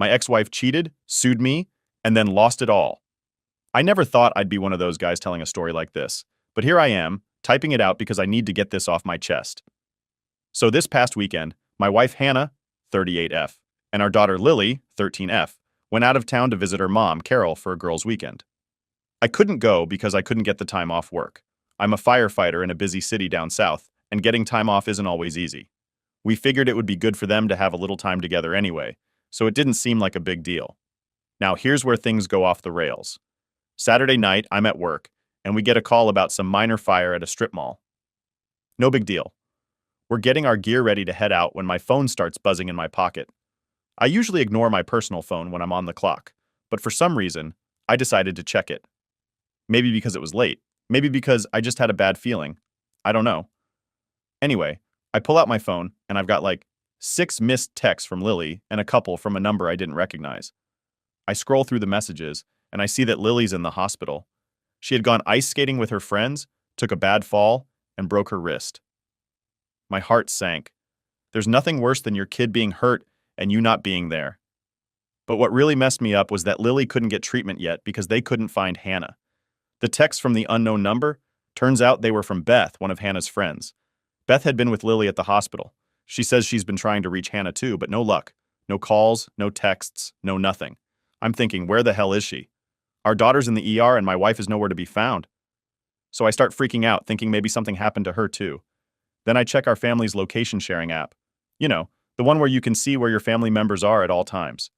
My ex-wife cheated, sued me, and then lost it all. I never thought I'd be one of those guys telling a story like this, but here I am, typing it out because I need to get this off my chest. So this past weekend, my wife Hannah, 38F, and our daughter Lily, 13F, went out of town to visit her mom, Carol, for a girls' weekend. I couldn't go because I couldn't get the time off work. I'm a firefighter in a busy city down south, and getting time off isn't always easy. We figured it would be good for them to have a little time together anyway, so it didn't seem like a big deal. Now here's where things go off the rails. Saturday night, I'm at work, and we get a call about some minor fire at a strip mall. No big deal. We're getting our gear ready to head out when my phone starts buzzing in my pocket. I usually ignore my personal phone when I'm on the clock, but for some reason, I decided to check it. Maybe because it was late. Maybe because I just had a bad feeling. I don't know. Anyway, I pull out my phone, and I've got like 6 missed texts from Lily and a couple from a number I didn't recognize. I scroll through the messages, and I see that Lily's in the hospital. She had gone ice skating with her friends, took a bad fall, and broke her wrist. My heart sank. There's nothing worse than your kid being hurt and you not being there. But what really messed me up was that Lily couldn't get treatment yet because they couldn't find Hannah. The texts from the unknown number, turns out they were from Beth, one of Hannah's friends. Beth had been with Lily at the hospital. She says she's been trying to reach Hannah too, but no luck. No calls, no texts, no nothing. I'm thinking, where the hell is she? Our daughter's in the ER and my wife is nowhere to be found. So I start freaking out, thinking maybe something happened to her too. Then I check our family's location sharing app. You know, the one where you can see where your family members are at all times.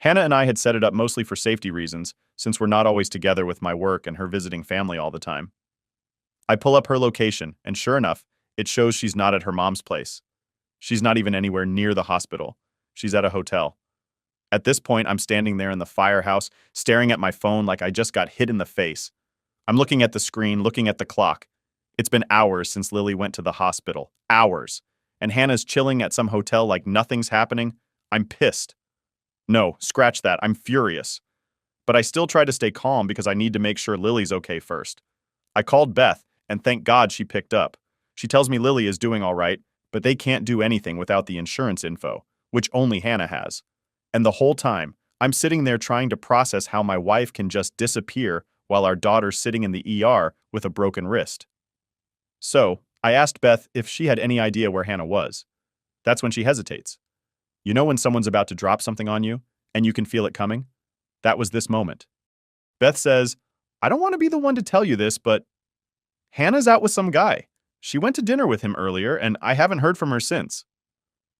Hannah and I had set it up mostly for safety reasons, since we're not always together with my work and her visiting family all the time. I pull up her location, and sure enough, it shows she's not at her mom's place. She's not even anywhere near the hospital. She's at a hotel. At this point, I'm standing there in the firehouse, staring at my phone like I just got hit in the face. I'm looking at the screen, looking at the clock. It's been hours since Lily went to the hospital. Hours. And Hannah's chilling at some hotel like nothing's happening. I'm pissed. No, scratch that. I'm furious. But I still try to stay calm because I need to make sure Lily's okay first. I called Beth, and thank God she picked up. She tells me Lily is doing all right, but they can't do anything without the insurance info, which only Hannah has. And the whole time, I'm sitting there trying to process how my wife can just disappear while our daughter's sitting in the ER with a broken wrist. So, I asked Beth if she had any idea where Hannah was. That's when she hesitates. You know when someone's about to drop something on you, and you can feel it coming? That was this moment. Beth says, I don't want to be the one to tell you this, but Hannah's out with some guy. She went to dinner with him earlier, and I haven't heard from her since.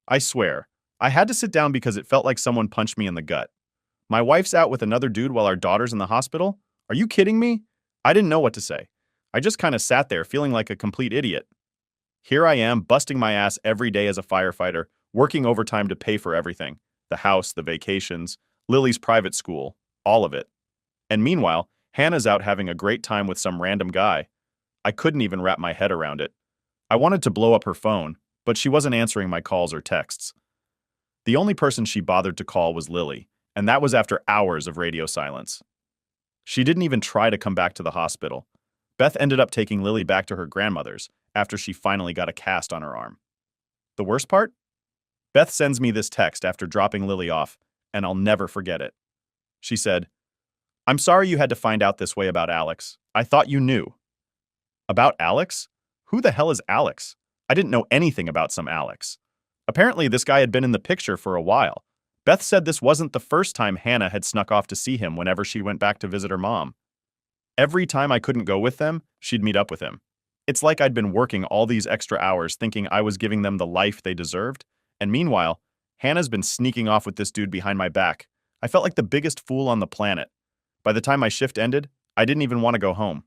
I swear, I had to sit down because it felt like someone punched me in the gut. My wife's out with another dude while our daughter's in the hospital? Are you kidding me? I didn't know what to say. I just kind of sat there feeling like a complete idiot. Here I am, busting my ass every day as a firefighter, working overtime to pay for everything. The house, the vacations, Lily's private school, all of it. And meanwhile, Hannah's out having a great time with some random guy. I couldn't even wrap my head around it. I wanted to blow up her phone, but she wasn't answering my calls or texts. The only person she bothered to call was Lily, and that was after hours of radio silence. She didn't even try to come back to the hospital. Beth ended up taking Lily back to her grandmother's after she finally got a cast on her arm. The worst part? Beth sends me this text after dropping Lily off, and I'll never forget it. She said, I'm sorry you had to find out this way about Alex. I thought you knew. About Alex? Who the hell is Alex? I didn't know anything about some Alex. Apparently, this guy had been in the picture for a while. Beth said this wasn't the first time Hannah had snuck off to see him whenever she went back to visit her mom. Every time I couldn't go with them, she'd meet up with him. It's like I'd been working all these extra hours thinking I was giving them the life they deserved, and meanwhile, Hannah's been sneaking off with this dude behind my back. I felt like the biggest fool on the planet. By the time my shift ended, I didn't even want to go home.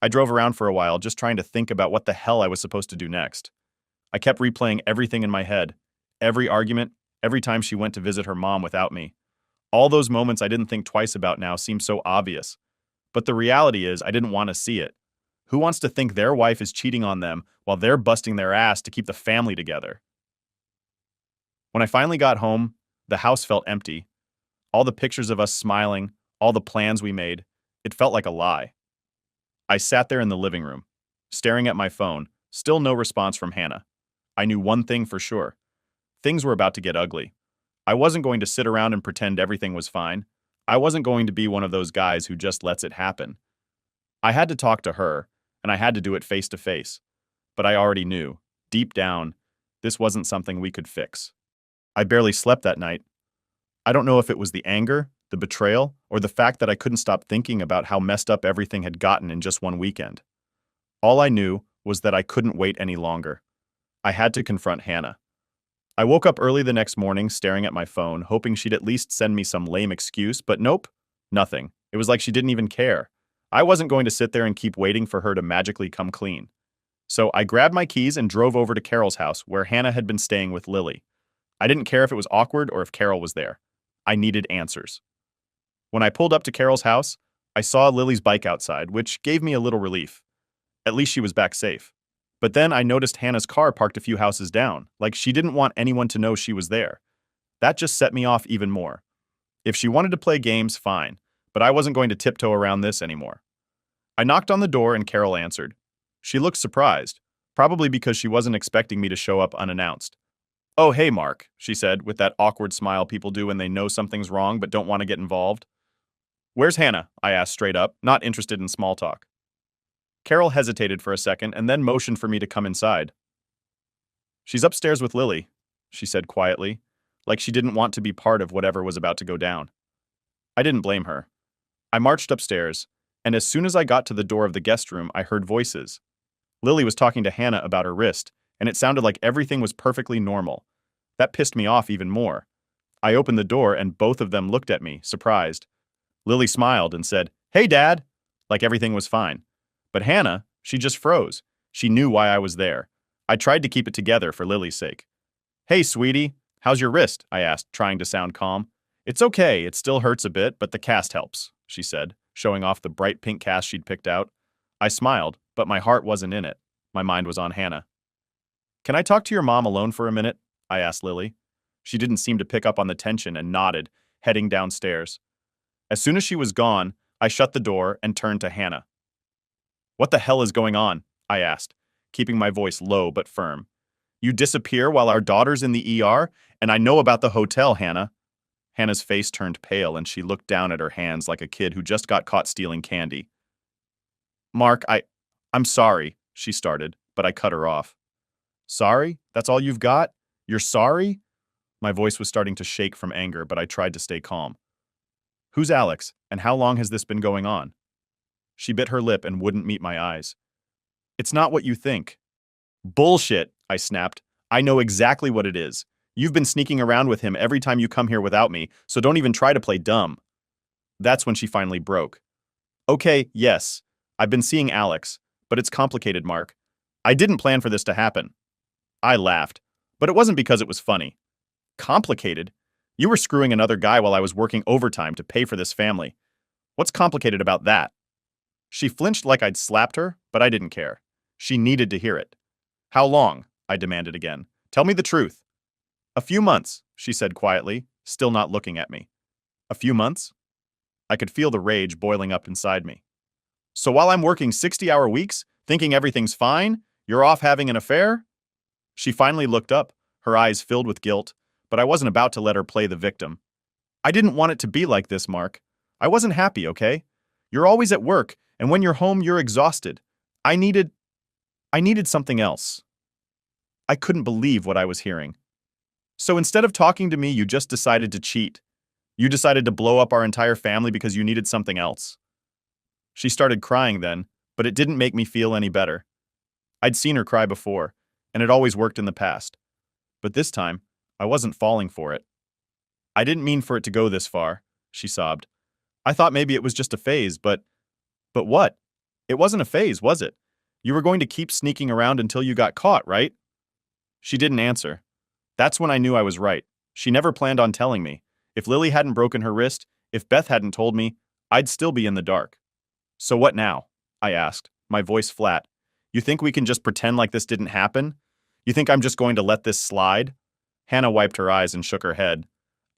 I drove around for a while just trying to think about what the hell I was supposed to do next. I kept replaying everything in my head. Every argument, every time she went to visit her mom without me. All those moments I didn't think twice about now seem so obvious. But the reality is I didn't want to see it. Who wants to think their wife is cheating on them while they're busting their ass to keep the family together? When I finally got home, the house felt empty. All the pictures of us smiling, all the plans we made, it felt like a lie. I sat there in the living room, staring at my phone, still no response from Hannah. I knew one thing for sure. Things were about to get ugly. I wasn't going to sit around and pretend everything was fine. I wasn't going to be one of those guys who just lets it happen. I had to talk to her, and I had to do it face to face. But I already knew, deep down, this wasn't something we could fix. I barely slept that night. I don't know if it was the anger, the betrayal, or the fact that I couldn't stop thinking about how messed up everything had gotten in just one weekend. All I knew was that I couldn't wait any longer. I had to confront Hannah. I woke up early the next morning staring at my phone, hoping she'd at least send me some lame excuse, but nope, nothing. It was like she didn't even care. I wasn't going to sit there and keep waiting for her to magically come clean. So I grabbed my keys and drove over to Carol's house, where Hannah had been staying with Lily. I didn't care if it was awkward or if Carol was there. I needed answers. When I pulled up to Carol's house, I saw Lily's bike outside, which gave me a little relief. At least she was back safe. But then I noticed Hannah's car parked a few houses down, like she didn't want anyone to know she was there. That just set me off even more. If she wanted to play games, fine, but I wasn't going to tiptoe around this anymore. I knocked on the door and Carol answered. She looked surprised, probably because she wasn't expecting me to show up unannounced. "Oh, hey, Mark," she said, with that awkward smile people do when they know something's wrong but don't want to get involved. "Where's Hannah?" I asked straight up, not interested in small talk. Carol hesitated for a second and then motioned for me to come inside. "She's upstairs with Lily," she said quietly, like she didn't want to be part of whatever was about to go down. I didn't blame her. I marched upstairs, and as soon as I got to the door of the guest room, I heard voices. Lily was talking to Hannah about her wrist, and it sounded like everything was perfectly normal. That pissed me off even more. I opened the door and both of them looked at me, surprised. Lily smiled and said, "Hey, Dad," like everything was fine. But Hannah, she just froze. She knew why I was there. I tried to keep it together for Lily's sake. "Hey, sweetie, how's your wrist?" I asked, trying to sound calm. "It's okay, it still hurts a bit, but the cast helps," she said, showing off the bright pink cast she'd picked out. I smiled, but my heart wasn't in it. My mind was on Hannah. "Can I talk to your mom alone for a minute?" I asked Lily. She didn't seem to pick up on the tension and nodded, heading downstairs. As soon as she was gone, I shut the door and turned to Hannah. "What the hell is going on?" I asked, keeping my voice low but firm. "You disappear while our daughter's in the ER, and I know about the hotel, Hannah." Hannah's face turned pale and she looked down at her hands like a kid who just got caught stealing candy. "Mark, I'm sorry," she started, but I cut her off. "Sorry? That's all you've got? You're sorry?" My voice was starting to shake from anger, but I tried to stay calm. "Who's Alex, and how long has this been going on?" She bit her lip and wouldn't meet my eyes. "It's not what you think." "Bullshit," I snapped. "I know exactly what it is. You've been sneaking around with him every time you come here without me, so don't even try to play dumb." That's when she finally broke. "Okay, yes, I've been seeing Alex, but it's complicated, Mark. I didn't plan for this to happen." I laughed, but it wasn't because it was funny. "Complicated? You were screwing another guy while I was working overtime to pay for this family. What's complicated about that?" She flinched like I'd slapped her, but I didn't care. She needed to hear it. "How long?" I demanded again. "Tell me the truth." "A few months," she said quietly, still not looking at me. "A few months?" I could feel the rage boiling up inside me. "So while I'm working 60-hour weeks, thinking everything's fine, you're off having an affair?" She finally looked up, her eyes filled with guilt, but I wasn't about to let her play the victim. "I didn't want it to be like this, Mark. I wasn't happy, okay? You're always at work, and when you're home, you're exhausted. I needed something else." I couldn't believe what I was hearing. "So instead of talking to me, you just decided to cheat. You decided to blow up our entire family because you needed something else." She started crying then, but it didn't make me feel any better. I'd seen her cry before, and it always worked in the past. But this time, I wasn't falling for it. "I didn't mean for it to go this far," she sobbed. "I thought maybe it was just a phase, but what? It wasn't a phase, was it? You were going to keep sneaking around until you got caught, right?" She didn't answer. That's when I knew I was right. She never planned on telling me. If Lily hadn't broken her wrist, if Beth hadn't told me, I'd still be in the dark. "So what now?" I asked, my voice flat. "You think we can just pretend like this didn't happen? You think I'm just going to let this slide?" Hannah wiped her eyes and shook her head.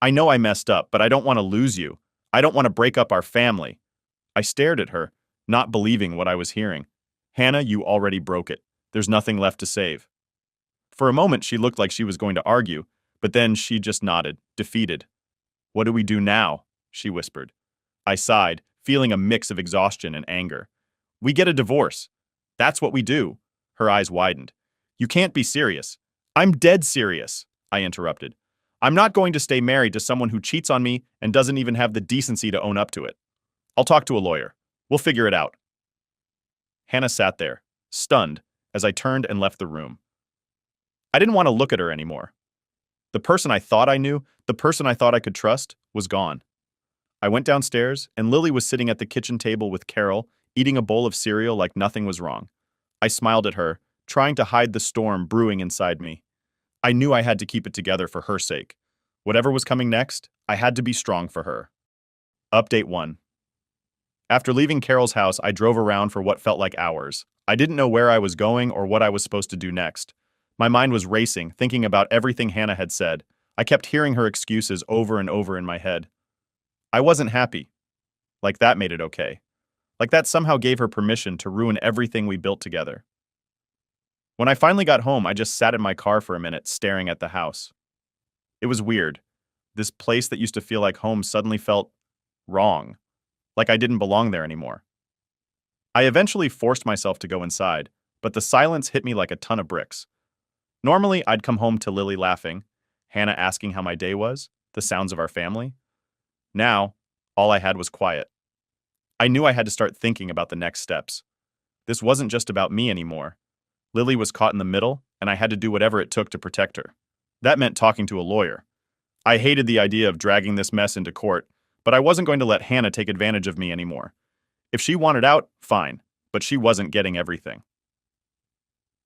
"I know I messed up, but I don't want to lose you. I don't want to break up our family." I stared at her, not believing what I was hearing. "Hannah, you already broke it. There's nothing left to save." For a moment, she looked like she was going to argue, But then she just nodded, defeated. What do we do now? She whispered. I sighed, feeling a mix of exhaustion and anger. We get a divorce. That's what we do. Her eyes widened. You can't be serious. I'm dead serious, I interrupted. I'm not going to stay married to someone who cheats on me and doesn't even have the decency to own up to it. I'll talk to a lawyer. We'll figure it out. Hannah sat there, stunned, as I turned and left the room. I didn't want to look at her anymore. The person I thought I knew, the person I thought I could trust, was gone. I went downstairs, and Lily was sitting at the kitchen table with Carol, eating a bowl of cereal like nothing was wrong. I smiled at her, trying to hide the storm brewing inside me. I knew I had to keep it together for her sake. Whatever was coming next, I had to be strong for her. Update 1. After leaving Carol's house, I drove around for what felt like hours. I didn't know where I was going or what I was supposed to do next. My mind was racing, thinking about everything Hannah had said. I kept hearing her excuses over and over in my head. I wasn't happy. Like that made it okay. Like that somehow gave her permission to ruin everything we built together. When I finally got home, I just sat in my car for a minute, staring at the house. It was weird. This place that used to feel like home suddenly felt wrong, like I didn't belong there anymore. I eventually forced myself to go inside, but the silence hit me like a ton of bricks. Normally, I'd come home to Lily laughing, Hannah asking how my day was, the sounds of our family. Now, all I had was quiet. I knew I had to start thinking about the next steps. This wasn't just about me anymore. Lily was caught in the middle, and I had to do whatever it took to protect her. That meant talking to a lawyer. I hated the idea of dragging this mess into court, but I wasn't going to let Hannah take advantage of me anymore. If she wanted out, fine, but she wasn't getting everything.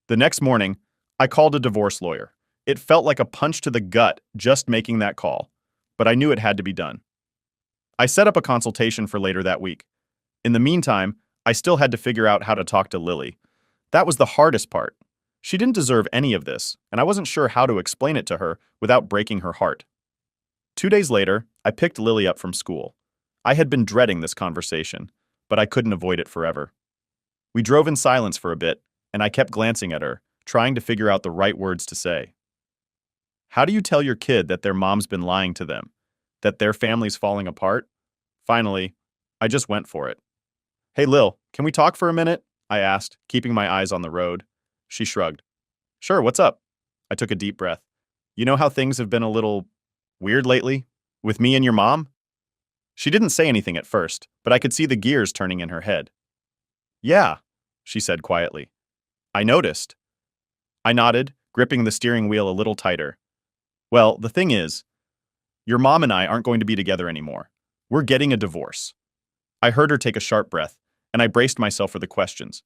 The next morning, I called a divorce lawyer. It felt like a punch to the gut just making that call, but I knew it had to be done. I set up a consultation for later that week. In the meantime, I still had to figure out how to talk to Lily. That was the hardest part. She didn't deserve any of this, and I wasn't sure how to explain it to her without breaking her heart. 2 days later, I picked Lily up from school. I had been dreading this conversation, but I couldn't avoid it forever. We drove in silence for a bit, and I kept glancing at her, trying to figure out the right words to say. How do you tell your kid that their mom's been lying to them? That their family's falling apart? Finally, I just went for it. Hey Lil, can we talk for a minute? I asked, keeping my eyes on the road. She shrugged. Sure, what's up? I took a deep breath. You know how things have been a little weird lately? With me and your mom? She didn't say anything at first, but I could see the gears turning in her head. Yeah, she said quietly. I noticed. I nodded, gripping the steering wheel a little tighter. Well, the thing is, your mom and I aren't going to be together anymore. We're getting a divorce. I heard her take a sharp breath, and I braced myself for the questions.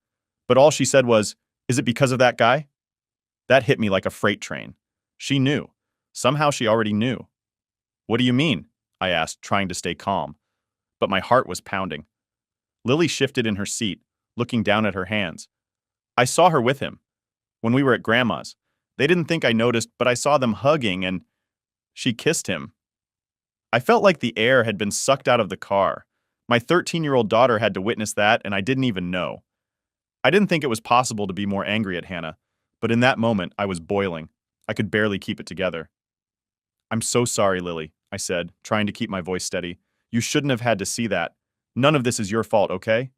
But all she said was, is it because of that guy? That hit me like a freight train. She knew. Somehow she already knew. What do you mean? I asked, trying to stay calm. But my heart was pounding. Lily shifted in her seat, looking down at her hands. I saw her with him. When we were at Grandma's. They didn't think I noticed, but I saw them hugging and she kissed him. I felt like the air had been sucked out of the car. My 13-year-old daughter had to witness that, and I didn't even know. I didn't think it was possible to be more angry at Hannah, but in that moment, I was boiling. I could barely keep it together. I'm so sorry, Lily, I said, trying to keep my voice steady. You shouldn't have had to see that. None of this is your fault, okay?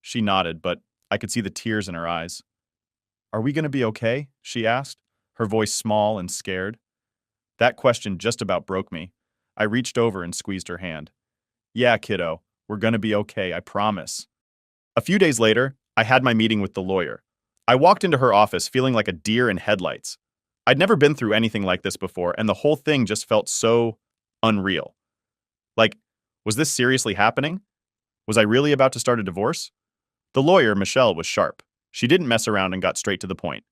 She nodded, but I could see the tears in her eyes. Are we going to be okay? She asked, her voice small and scared. That question just about broke me. I reached over and squeezed her hand. Yeah, kiddo, we're going to be okay, I promise. A few days later, I had my meeting with the lawyer. I walked into her office feeling like a deer in headlights. I'd never been through anything like this before, and the whole thing just felt so unreal. Like, was this seriously happening? Was I really about to start a divorce? The lawyer, Michelle, was sharp. She didn't mess around and got straight to the point.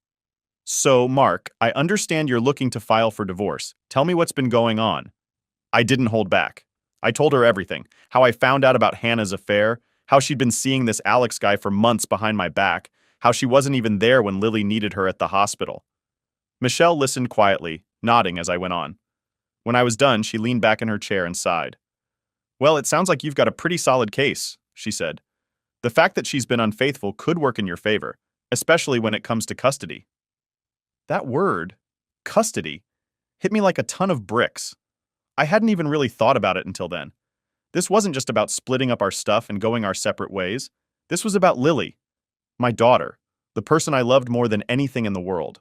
So, Mark, I understand you're looking to file for divorce. Tell me what's been going on. I didn't hold back. I told her everything. How I found out about Hannah's affair, how she'd been seeing this Alex guy for months behind my back, how she wasn't even there when Lily needed her at the hospital. Michelle listened quietly, nodding as I went on. When I was done, she leaned back in her chair and sighed. Well, it sounds like you've got a pretty solid case, she said. The fact that she's been unfaithful could work in your favor, especially when it comes to custody. That word, custody, hit me like a ton of bricks. I hadn't even really thought about it until then. This wasn't just about splitting up our stuff and going our separate ways. This was about Lily, my daughter, the person I loved more than anything in the world.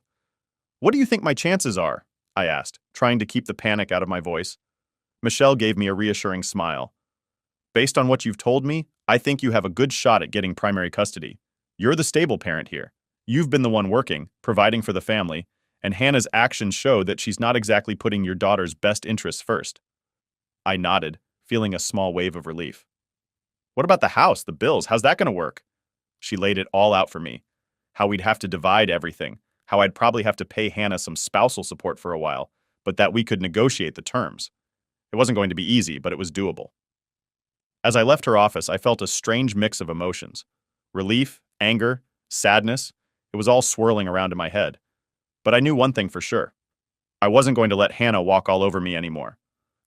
"What do you think my chances are?" I asked, trying to keep the panic out of my voice. Michelle gave me a reassuring smile. "Based on what you've told me, I think you have a good shot at getting primary custody. You're the stable parent here. You've been the one working, providing for the family, and Hannah's actions show that she's not exactly putting your daughter's best interests first." I nodded, feeling a small wave of relief. "What about the house, the bills? How's that going to work?" She laid it all out for me. How we'd have to divide everything, how I'd probably have to pay Hannah some spousal support for a while, but that we could negotiate the terms. It wasn't going to be easy, but it was doable. As I left her office, I felt a strange mix of emotions. Relief, anger, sadness. It was all swirling around in my head. But I knew one thing for sure. I wasn't going to let Hannah walk all over me anymore.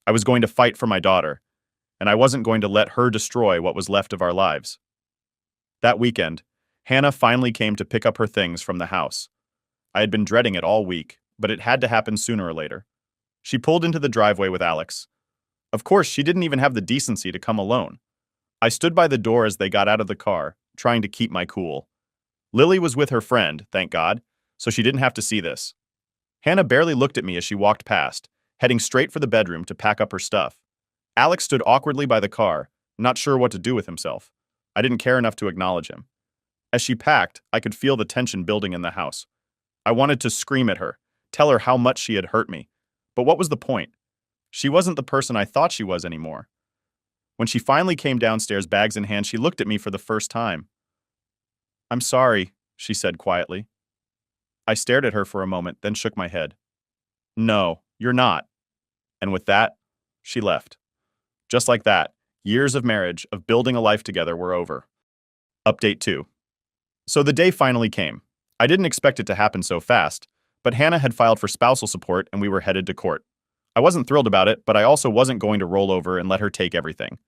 I was going to fight for my daughter, and I wasn't going to let her destroy what was left of our lives. That weekend, Hannah finally came to pick up her things from the house. I had been dreading it all week, but it had to happen sooner or later. She pulled into the driveway with Alex. Of course, she didn't even have the decency to come alone. I stood by the door as they got out of the car, trying to keep my cool. Lily was with her friend, thank God, so she didn't have to see this. Hannah barely looked at me as she walked past, heading straight for the bedroom to pack up her stuff. Alex stood awkwardly by the car, not sure what to do with himself. I didn't care enough to acknowledge him. As she packed, I could feel the tension building in the house. I wanted to scream at her, tell her how much she had hurt me. But what was the point? She wasn't the person I thought she was anymore. When she finally came downstairs, bags in hand, she looked at me for the first time. "I'm sorry," she said quietly. I stared at her for a moment, then shook my head. "No, you're not." And with that, she left. Just like that, years of marriage, of building a life together, were over. Update 2. So the day finally came. I didn't expect it to happen so fast, but Hannah had filed for spousal support and we were headed to court. I wasn't thrilled about it, but I also wasn't going to roll over and let her take everything.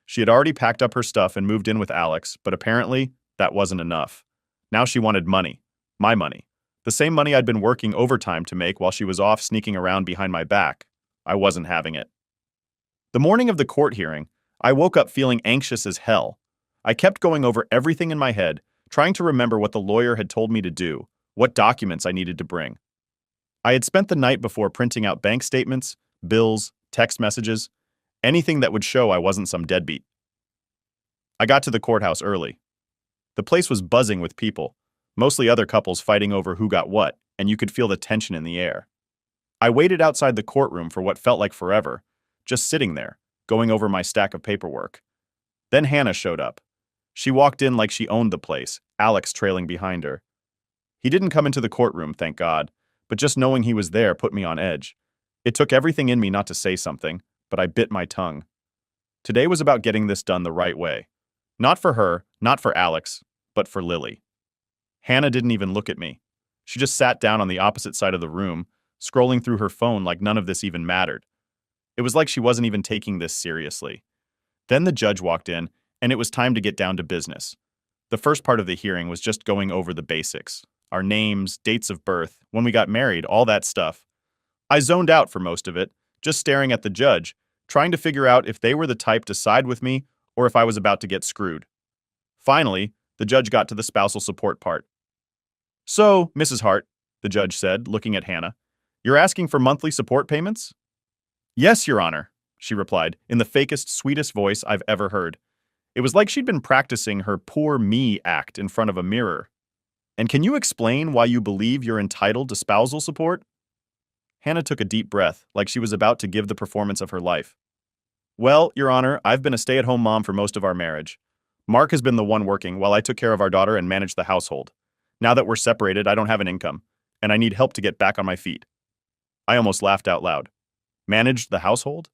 She had already packed up her stuff and moved in with Alex, but apparently, that wasn't enough. Now she wanted money. My money. The same money I'd been working overtime to make while she was off sneaking around behind my back. I wasn't having it. The morning of the court hearing, I woke up feeling anxious as hell. I kept going over everything in my head, trying to remember what the lawyer had told me to do, what documents I needed to bring. I had spent the night before printing out bank statements, bills, text messages, anything that would show I wasn't some deadbeat. I got to the courthouse early. The place was buzzing with people, mostly other couples fighting over who got what, and you could feel the tension in the air. I waited outside the courtroom for what felt like forever, just sitting there, going over my stack of paperwork. Then Hannah showed up. She walked in like she owned the place, Alex trailing behind her. He didn't come into the courtroom, thank God, but just knowing he was there put me on edge. It took everything in me not to say something, but I bit my tongue. Today was about getting this done the right way. Not for her, not for Alex, but for Lily. Hannah didn't even look at me. She just sat down on the opposite side of the room, scrolling through her phone like none of this even mattered. It was like she wasn't even taking this seriously. Then the judge walked in, and it was time to get down to business. The first part of the hearing was just going over the basics. Our names, dates of birth, when we got married, all that stuff. I zoned out for most of it, just staring at the judge, trying to figure out if they were the type to side with me or if I was about to get screwed. Finally, the judge got to the spousal support part. "So, Mrs. Hart," the judge said, looking at Hannah, "you're asking for monthly support payments?" "Yes, Your Honor," she replied, in the fakest, sweetest voice I've ever heard. It was like she'd been practicing her poor me act in front of a mirror. "And can you explain why you believe you're entitled to spousal support?" Hannah took a deep breath, like she was about to give the performance of her life. "Well, Your Honor, I've been a stay-at-home mom for most of our marriage. Mark has been the one working while I took care of our daughter and managed the household. Now that we're separated, I don't have an income, and I need help to get back on my feet." I almost laughed out loud. Managed the household?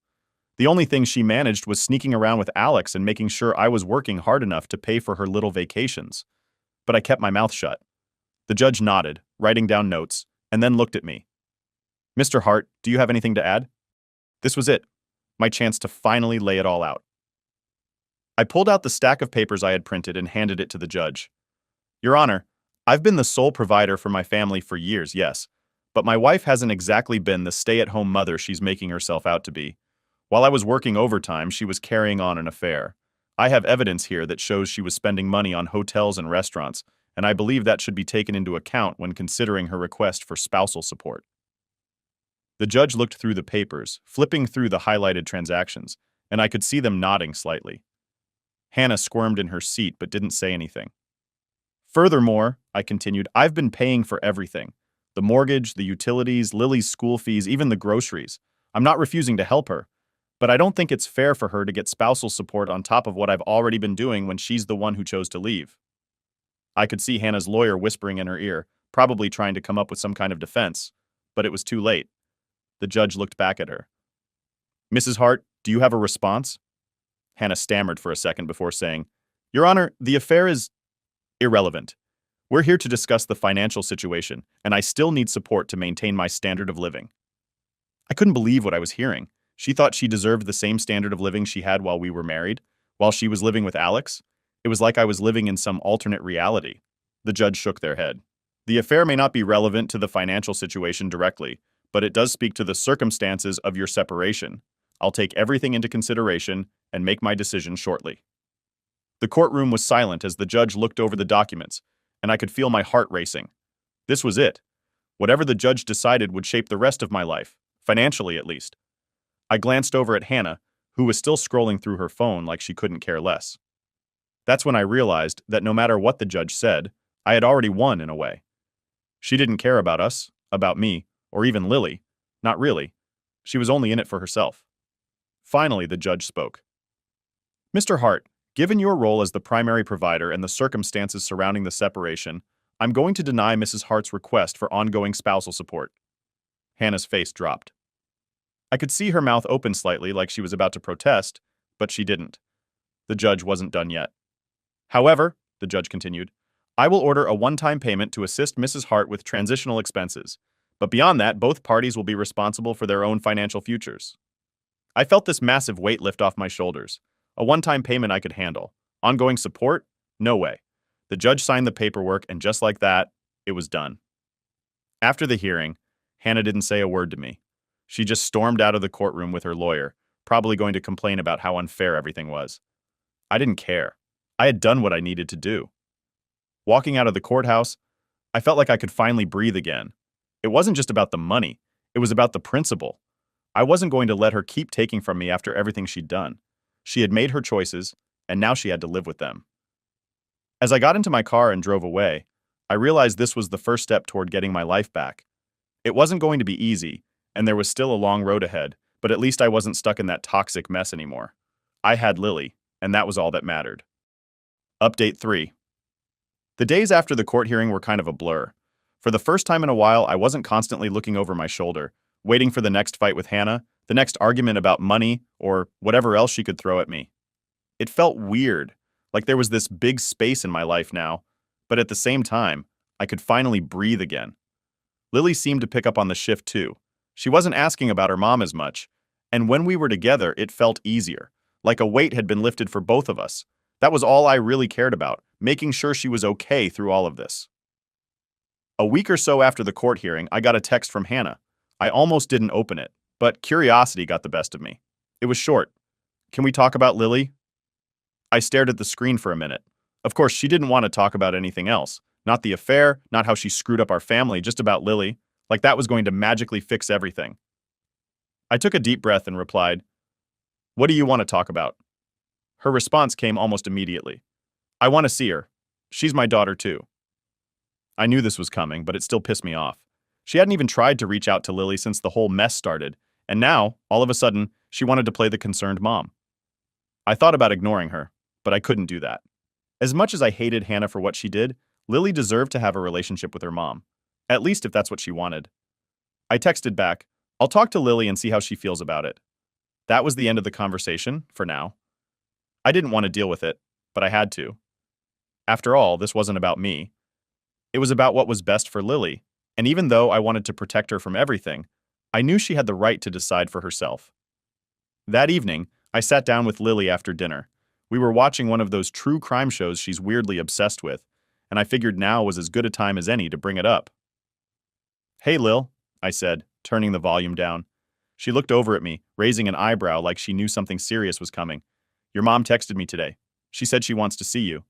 The only thing she managed was sneaking around with Alex and making sure I was working hard enough to pay for her little vacations. But I kept my mouth shut. The judge nodded, writing down notes, and then looked at me. "Mr. Hart, do you have anything to add?" This was it, my chance to finally lay it all out. I pulled out the stack of papers I had printed and handed it to the judge. "Your Honor, I've been the sole provider for my family for years, yes, But my wife hasn't exactly been the stay-at-home mother she's making herself out to be. While I was working overtime, she was carrying on an affair. I have evidence here that shows she was spending money on hotels and restaurants, and I believe that should be taken into account when considering her request for spousal support. The judge looked through the papers, flipping through the highlighted transactions, and I could see them nodding slightly. Hannah squirmed in her seat but didn't say anything. Furthermore, I continued, I've been paying for everything. The mortgage, the utilities, Lily's school fees, even the groceries. I'm not refusing to help her, but I don't think it's fair for her to get spousal support on top of what I've already been doing when she's the one who chose to leave. I could see Hannah's lawyer whispering in her ear, probably trying to come up with some kind of defense, but it was too late. The judge looked back at her. Mrs. Hart, do you have a response? Hannah stammered for a second before saying, Your Honor, the affair is irrelevant. We're here to discuss the financial situation, and I still need support to maintain my standard of living. I couldn't believe what I was hearing. She thought she deserved the same standard of living she had while we were married, while she was living with Alex. It was like I was living in some alternate reality. The judge shook their head. The affair may not be relevant to the financial situation directly, but it does speak to the circumstances of your separation. I'll take everything into consideration and make my decision shortly. The courtroom was silent as the judge looked over the documents, and I could feel my heart racing. This was it. Whatever the judge decided would shape the rest of my life, financially at least. I glanced over at Hannah, who was still scrolling through her phone like she couldn't care less. That's when I realized that no matter what the judge said, I had already won in a way. She didn't care about us, about me, or even Lily. Not really. She was only in it for herself. Finally, the judge spoke. Mr. Hart, given your role as the primary provider and the circumstances surrounding the separation, I'm going to deny Mrs. Hart's request for ongoing spousal support. Hannah's face dropped. I could see her mouth open slightly like she was about to protest, but she didn't. The judge wasn't done yet. However, the judge continued, I will order a one-time payment to assist Mrs. Hart with transitional expenses, but beyond that, both parties will be responsible for their own financial futures. I felt this massive weight lift off my shoulders. A one-time payment I could handle. Ongoing support? No way. The judge signed the paperwork, and just like that, it was done. After the hearing, Hannah didn't say a word to me. She just stormed out of the courtroom with her lawyer, probably going to complain about how unfair everything was. I didn't care. I had done what I needed to do. Walking out of the courthouse, I felt like I could finally breathe again. It wasn't just about the money. It was about the principle. I wasn't going to let her keep taking from me after everything she'd done. She had made her choices, and now she had to live with them. As I got into my car and drove away, I realized this was the first step toward getting my life back. It wasn't going to be easy, and there was still a long road ahead, but at least I wasn't stuck in that toxic mess anymore. I had Lily, and that was all that mattered. Update 3. The days after the court hearing were kind of a blur. For the first time in a while, I wasn't constantly looking over my shoulder, waiting for the next fight with Hannah, the next argument about money, or whatever else she could throw at me. It felt weird, like there was this big space in my life now, but at the same time, I could finally breathe again. Lily seemed to pick up on the shift too. She wasn't asking about her mom as much, and when we were together, it felt easier, like a weight had been lifted for both of us. That was all I really cared about, making sure she was okay through all of this. A week or so after the court hearing, I got a text from Hannah. I almost didn't open it, but curiosity got the best of me. It was short. Can we talk about Lily? I stared at the screen for a minute. Of course, she didn't want to talk about anything else. Not the affair, not how she screwed up our family, just about Lily. Like that was going to magically fix everything. I took a deep breath and replied, What do you want to talk about? Her response came almost immediately. I want to see her. She's my daughter too. I knew this was coming, but it still pissed me off. She hadn't even tried to reach out to Lily since the whole mess started, and now, all of a sudden, she wanted to play the concerned mom. I thought about ignoring her, but I couldn't do that. As much as I hated Hannah for what she did, Lily deserved to have a relationship with her mom, at least if that's what she wanted. I texted back, I'll talk to Lily and see how she feels about it. That was the end of the conversation, for now. I didn't want to deal with it, but I had to. After all, this wasn't about me. It was about what was best for Lily, and even though I wanted to protect her from everything, I knew she had the right to decide for herself. That evening, I sat down with Lily after dinner. We were watching one of those true crime shows she's weirdly obsessed with, and I figured now was as good a time as any to bring it up. Hey, Lil, I said, turning the volume down. She looked over at me, raising an eyebrow like she knew something serious was coming. Your mom texted me today. She said she wants to see you.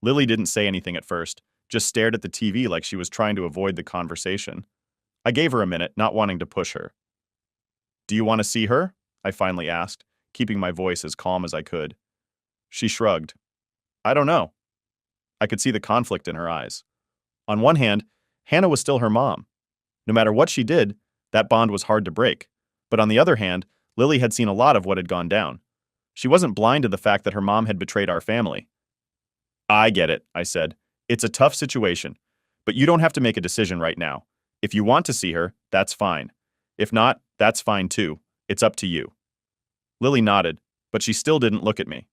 Lily didn't say anything at first, just stared at the TV like she was trying to avoid the conversation. I gave her a minute, not wanting to push her. Do you want to see her? I finally asked, keeping my voice as calm as I could. She shrugged. I don't know. I could see the conflict in her eyes. On one hand, Hannah was still her mom. No matter what she did, that bond was hard to break. But on the other hand, Lily had seen a lot of what had gone down. She wasn't blind to the fact that her mom had betrayed our family. I get it, I said. It's a tough situation, but you don't have to make a decision right now. If you want to see her, that's fine. If not, that's fine too. It's up to you. Lily nodded, but she still didn't look at me.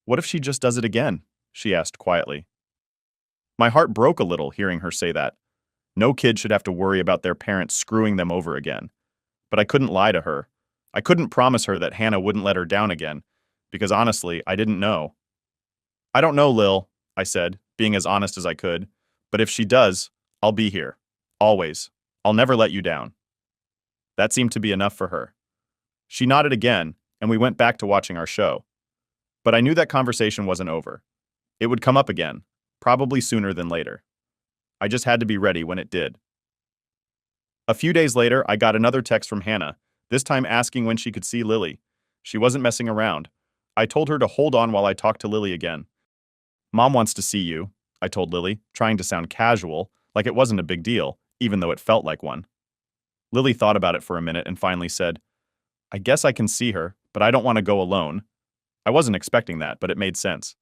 What if she just does it again? She asked quietly. My heart broke a little hearing her say that. No kid should have to worry about their parents screwing them over again. But I couldn't lie to her. I couldn't promise her that Hannah wouldn't let her down again, because honestly, I didn't know. I don't know, Lil, I said, being as honest as I could, but if she does, I'll be here. Always. I'll never let you down. That seemed to be enough for her. She nodded again, and we went back to watching our show. But I knew that conversation wasn't over. It would come up again, probably sooner than later. I just had to be ready when it did. A few days later, I got another text from Hannah, this time asking when she could see Lily. She wasn't messing around. I told her to hold on while I talked to Lily again. Mom wants to see you, I told Lily, trying to sound casual, like it wasn't a big deal, even though it felt like one. Lily thought about it for a minute and finally said, I guess I can see her, but I don't want to go alone. I wasn't expecting that, but it made sense.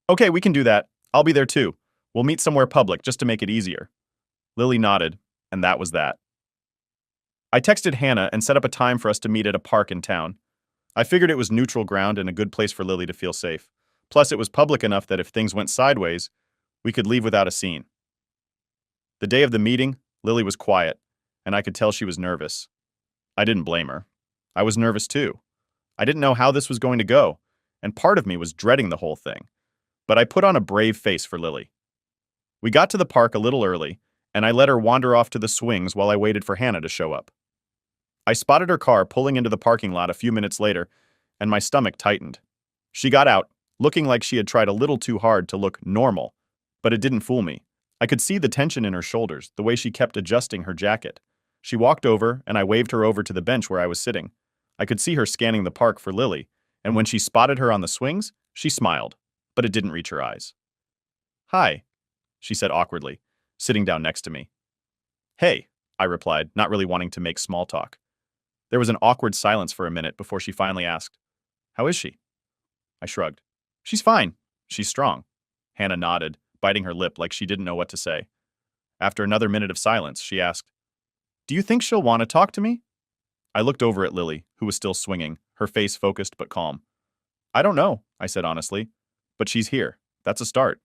Okay, we can do that. I'll be there too. We'll meet somewhere public just to make it easier. Lily nodded, and that was that. I texted Hannah and set up a time for us to meet at a park in town. I figured it was neutral ground and a good place for Lily to feel safe. Plus, it was public enough that if things went sideways, we could leave without a scene. The day of the meeting, Lily was quiet, and I could tell she was nervous. I didn't blame her. I was nervous too. I didn't know how this was going to go, and part of me was dreading the whole thing. But I put on a brave face for Lily. We got to the park a little early, and I let her wander off to the swings while I waited for Hannah to show up. I spotted her car pulling into the parking lot a few minutes later, and my stomach tightened. She got out, looking like she had tried a little too hard to look normal, but it didn't fool me. I could see the tension in her shoulders, the way she kept adjusting her jacket. She walked over, and I waved her over to the bench where I was sitting. I could see her scanning the park for Lily, and when she spotted her on the swings, she smiled, but it didn't reach her eyes. Hi, she said awkwardly, sitting down next to me. Hey, I replied, not really wanting to make small talk. There was an awkward silence for a minute before she finally asked, How is she? I shrugged. She's fine. She's strong. Hannah nodded, biting her lip like she didn't know what to say. After another minute of silence, she asked, Do you think she'll want to talk to me? I looked over at Lily, who was still swinging, her face focused but calm. I don't know, I said honestly, but she's here. That's a start.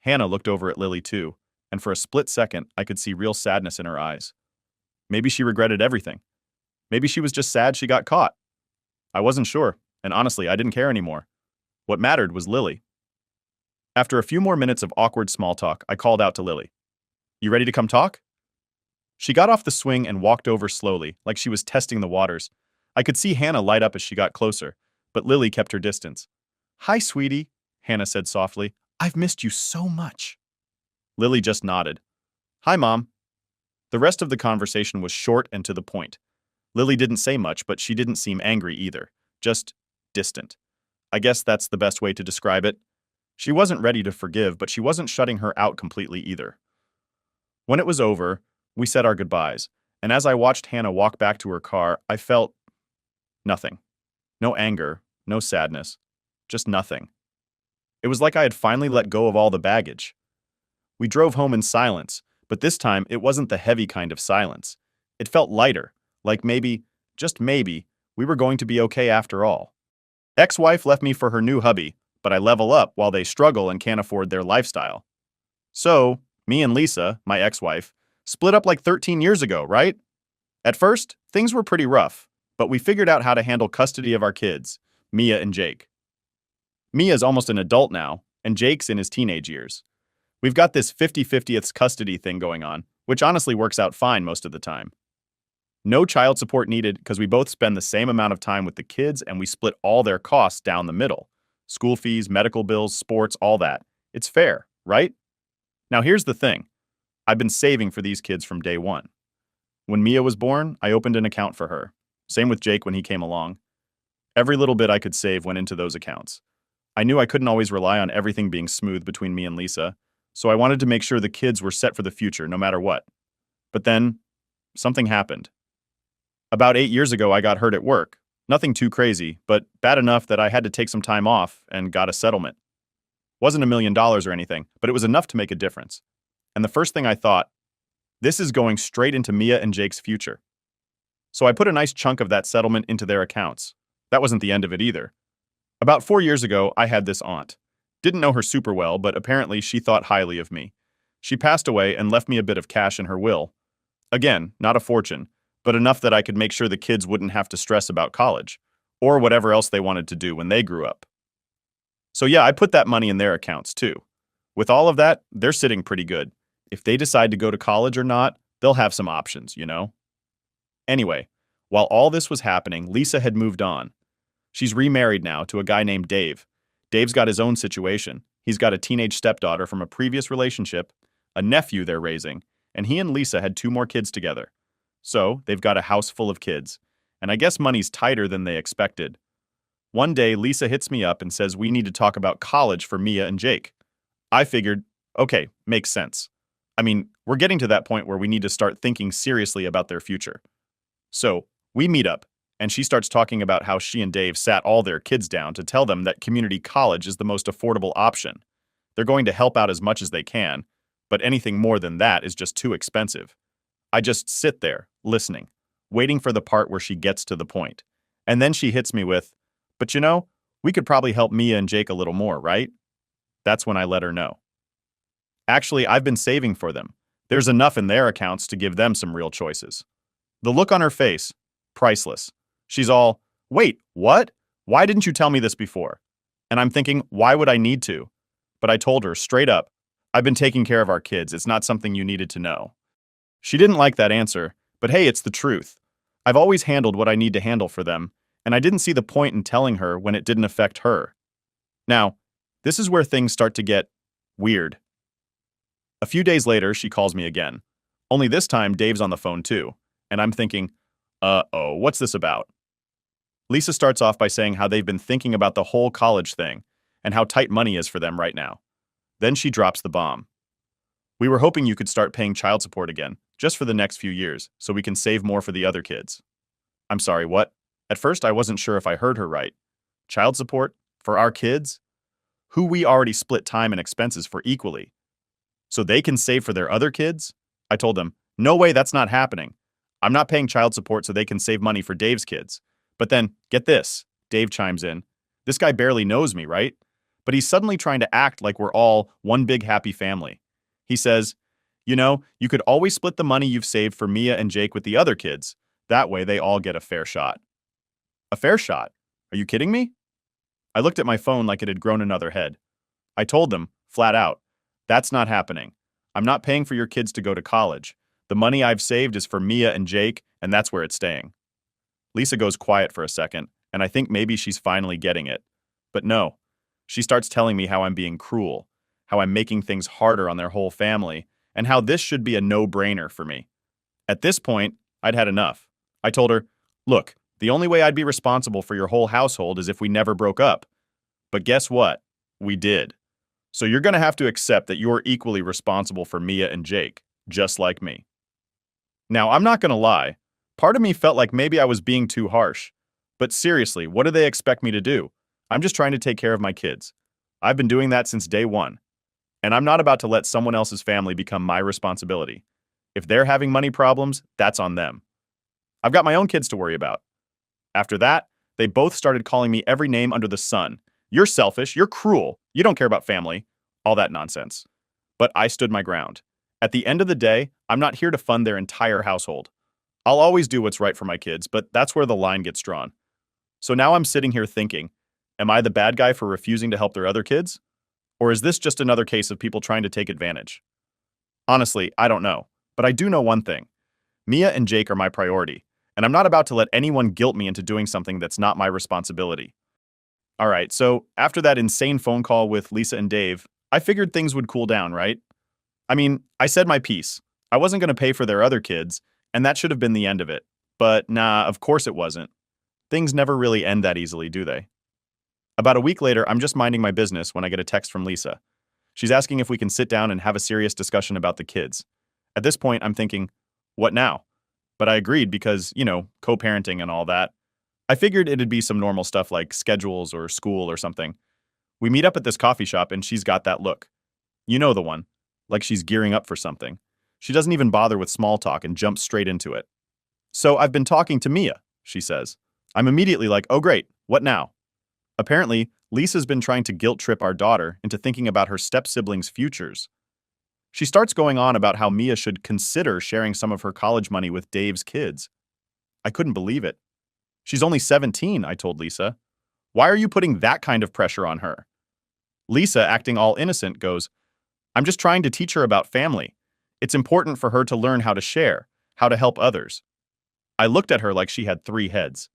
Hannah looked over at Lily too, and for a split second, I could see real sadness in her eyes. Maybe she regretted everything. Maybe she was just sad she got caught. I wasn't sure, and honestly, I didn't care anymore. What mattered was Lily. After a few more minutes of awkward small talk, I called out to Lily. You ready to come talk? She got off the swing and walked over slowly, like she was testing the waters. I could see Hannah light up as she got closer, but Lily kept her distance. Hi, sweetie, Hannah said softly. I've missed you so much. Lily just nodded. Hi, Mom. The rest of the conversation was short and to the point. Lily didn't say much, but she didn't seem angry either, just distant. I guess that's the best way to describe it. She wasn't ready to forgive, but she wasn't shutting her out completely either. When it was over, we said our goodbyes, and as I watched Hannah walk back to her car, I felt nothing. No anger, no sadness, just nothing. It was like I had finally let go of all the baggage. We drove home in silence, but this time it wasn't the heavy kind of silence. It felt lighter, like maybe, just maybe, we were going to be okay after all. Ex-wife left me for her new hubby, but I level up while they struggle and can't afford their lifestyle. So, me and Lisa, my ex-wife, split up like 13 years ago, right? At first, things were pretty rough, but we figured out how to handle custody of our kids, Mia and Jake. Mia's almost an adult now, and Jake's in his teenage years. We've got this 50-50th custody thing going on, which honestly works out fine most of the time. No child support needed because we both spend the same amount of time with the kids and we split all their costs down the middle. School fees, medical bills, sports, all that. It's fair, right? Now here's the thing. I've been saving for these kids from day one. When Mia was born, I opened an account for her. Same with Jake when he came along. Every little bit I could save went into those accounts. I knew I couldn't always rely on everything being smooth between me and Lisa, so I wanted to make sure the kids were set for the future no matter what. But then, something happened. About 8 years ago, I got hurt at work. Nothing too crazy, but bad enough that I had to take some time off and got a settlement. Wasn't $1 million or anything, but it was enough to make a difference. And the first thing I thought, this is going straight into Mia and Jake's future. So I put a nice chunk of that settlement into their accounts. That wasn't the end of it either. About 4 years ago, I had this aunt. Didn't know her super well, but apparently she thought highly of me. She passed away and left me a bit of cash in her will. Again, not a fortune, but enough that I could make sure the kids wouldn't have to stress about college, or whatever else they wanted to do when they grew up. So yeah, I put that money in their accounts too. With all of that, they're sitting pretty good. If they decide to go to college or not, they'll have some options, you know? Anyway, while all this was happening, Lisa had moved on. She's remarried now to a guy named Dave. Dave's got his own situation. He's got a teenage stepdaughter from a previous relationship, a nephew they're raising, and he and Lisa had 2 more kids together. So, they've got a house full of kids. And I guess money's tighter than they expected. One day, Lisa hits me up and says we need to talk about college for Mia and Jake. I figured, okay, makes sense. I mean, we're getting to that point where we need to start thinking seriously about their future. So, we meet up, and she starts talking about how she and Dave sat all their kids down to tell them that community college is the most affordable option. They're going to help out as much as they can, but anything more than that is just too expensive. I just sit there, listening, waiting for the part where she gets to the point. And then she hits me with, but you know, we could probably help Mia and Jake a little more, right? That's when I let her know. Actually, I've been saving for them. There's enough in their accounts to give them some real choices. The look on her face, priceless. She's all, wait, what? Why didn't you tell me this before? And I'm thinking, why would I need to? But I told her straight up, I've been taking care of our kids. It's not something you needed to know. She didn't like that answer, but hey, it's the truth. I've always handled what I need to handle for them, and I didn't see the point in telling her when it didn't affect her. Now, this is where things start to get weird. A few days later, she calls me again. Only this time, Dave's on the phone too, and I'm thinking, uh-oh, what's this about? Lisa starts off by saying how they've been thinking about the whole college thing and how tight money is for them right now. Then she drops the bomb. We were hoping you could start paying child support again, just for the next few years, so we can save more for the other kids. I'm sorry, what? At first, I wasn't sure if I heard her right. Child support? For our kids? Who we already split time and expenses for equally. So they can save for their other kids? I told them, no way, that's not happening. I'm not paying child support so they can save money for Dave's kids. But then, get this, Dave chimes in. This guy barely knows me, right? But he's suddenly trying to act like we're all one big happy family. He says, you know, you could always split the money you've saved for Mia and Jake with the other kids. That way they all get a fair shot. A fair shot? Are you kidding me? I looked at my phone like it had grown another head. I told them, flat out, that's not happening. I'm not paying for your kids to go to college. The money I've saved is for Mia and Jake, and that's where it's staying. Lisa goes quiet for a second, and I think maybe she's finally getting it. But no, she starts telling me how I'm being cruel, how I'm making things harder on their whole family, and how this should be a no-brainer for me. At this point, I'd had enough. I told her, look, the only way I'd be responsible for your whole household is if we never broke up. But guess what? We did. So you're going to have to accept that you're equally responsible for Mia and Jake, just like me. Now, I'm not going to lie. Part of me felt like maybe I was being too harsh. But seriously, what do they expect me to do? I'm just trying to take care of my kids. I've been doing that since day one. And I'm not about to let someone else's family become my responsibility. If they're having money problems, that's on them. I've got my own kids to worry about. After that, they both started calling me every name under the sun. You're selfish, you're cruel, you don't care about family, all that nonsense. But I stood my ground. At the end of the day, I'm not here to fund their entire household. I'll always do what's right for my kids, but that's where the line gets drawn. So now I'm sitting here thinking, am I the bad guy for refusing to help their other kids? Or is this just another case of people trying to take advantage? Honestly, I don't know. But I do know one thing. Mia and Jake are my priority, and I'm not about to let anyone guilt me into doing something that's not my responsibility. All right, so after that insane phone call with Lisa and Dave, I figured things would cool down, right? I mean, I said my piece. I wasn't going to pay for their other kids, and that should have been the end of it. But nah, of course it wasn't. Things never really end that easily, do they? About a week later, I'm just minding my business when I get a text from Lisa. She's asking if we can sit down and have a serious discussion about the kids. At this point, I'm thinking, what now? But I agreed because, co-parenting and all that. I figured it'd be some normal stuff like schedules or school or something. We meet up at this coffee shop and she's got that look. You know the one. Like she's gearing up for something. She doesn't even bother with small talk and jumps straight into it. So I've been talking to Mia, she says. I'm immediately like, oh great, what now? Apparently, Lisa's been trying to guilt trip our daughter into thinking about her step-siblings' futures. She starts going on about how Mia should consider sharing some of her college money with Dave's kids. I couldn't believe it. She's only 17, I told Lisa. Why are you putting that kind of pressure on her? Lisa, acting all innocent, goes, I'm just trying to teach her about family. It's important for her to learn how to share, how to help others. I looked at her like she had 3 heads.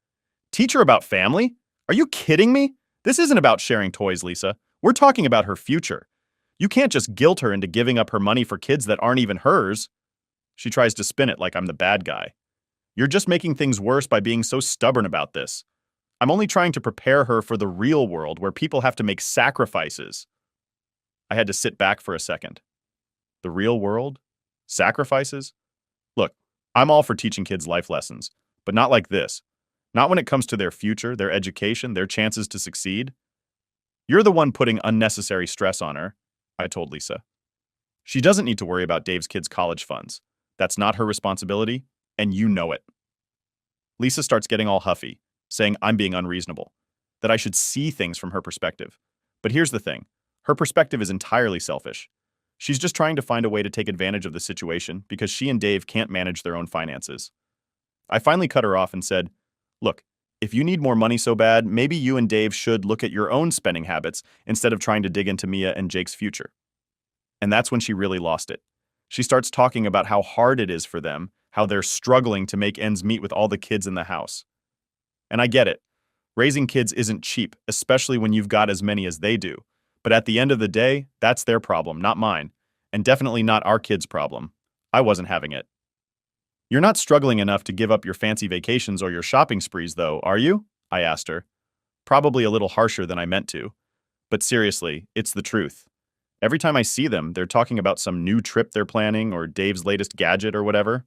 Teach her about family? Are you kidding me? This isn't about sharing toys, Lisa. We're talking about her future. You can't just guilt her into giving up her money for kids that aren't even hers. She tries to spin it like I'm the bad guy. You're just making things worse by being so stubborn about this. I'm only trying to prepare her for the real world where people have to make sacrifices. I had to sit back for a second. The real world? Sacrifices? Look, I'm all for teaching kids life lessons, but not like this. Not when it comes to their future, their education, their chances to succeed. You're the one putting unnecessary stress on her, I told Lisa. She doesn't need to worry about Dave's kids' college funds. That's not her responsibility, and you know it. Lisa starts getting all huffy, saying I'm being unreasonable, that I should see things from her perspective. But here's the thing. Her perspective is entirely selfish. She's just trying to find a way to take advantage of the situation because she and Dave can't manage their own finances. I finally cut her off and said, look, if you need more money so bad, maybe you and Dave should look at your own spending habits instead of trying to dig into Mia and Jake's future. And that's when she really lost it. She starts talking about how hard it is for them, how they're struggling to make ends meet with all the kids in the house. And I get it. Raising kids isn't cheap, especially when you've got as many as they do. But at the end of the day, that's their problem, not mine. And definitely not our kids' problem. I wasn't having it. You're not struggling enough to give up your fancy vacations or your shopping sprees, though, are you? I asked her. Probably a little harsher than I meant to. But seriously, it's the truth. Every time I see them, they're talking about some new trip they're planning or Dave's latest gadget or whatever.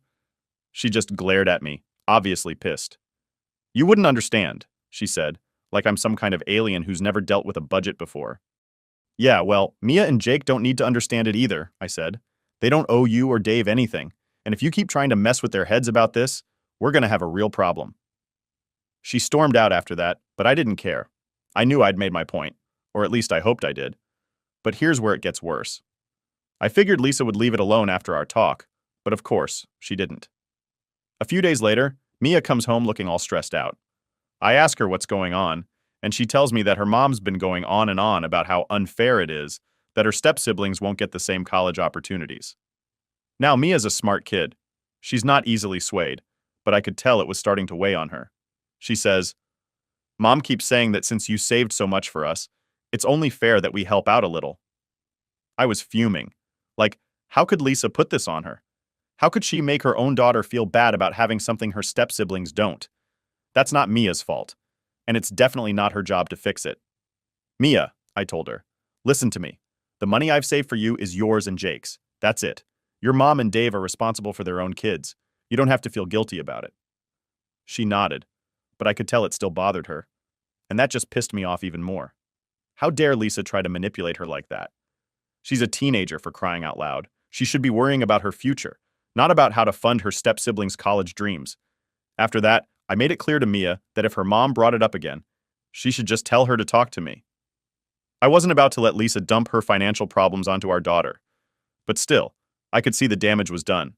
She just glared at me, obviously pissed. You wouldn't understand, she said, like I'm some kind of alien who's never dealt with a budget before. Yeah, well, Mia and Jake don't need to understand it either, I said. They don't owe you or Dave anything. And if you keep trying to mess with their heads about this, we're going to have a real problem. She stormed out after that, but I didn't care. I knew I'd made my point, or at least I hoped I did. But here's where it gets worse. I figured Lisa would leave it alone after our talk, but of course, she didn't. A few days later, Mia comes home looking all stressed out. I ask her what's going on, and she tells me that her mom's been going on and on about how unfair it is that her step-siblings won't get the same college opportunities. Now, Mia's a smart kid. She's not easily swayed, but I could tell it was starting to weigh on her. She says, Mom keeps saying that since you saved so much for us, it's only fair that we help out a little. I was fuming. Like, how could Lisa put this on her? How could she make her own daughter feel bad about having something her step-siblings don't? That's not Mia's fault, and it's definitely not her job to fix it. Mia, I told her, listen to me. The money I've saved for you is yours and Jake's. That's it. Your mom and Dave are responsible for their own kids. You don't have to feel guilty about it. She nodded, but I could tell it still bothered her. And that just pissed me off even more. How dare Lisa try to manipulate her like that? She's a teenager, for crying out loud. She should be worrying about her future, not about how to fund her step-siblings' college dreams. After that, I made it clear to Mia that if her mom brought it up again, she should just tell her to talk to me. I wasn't about to let Lisa dump her financial problems onto our daughter. But still, I could see the damage was done.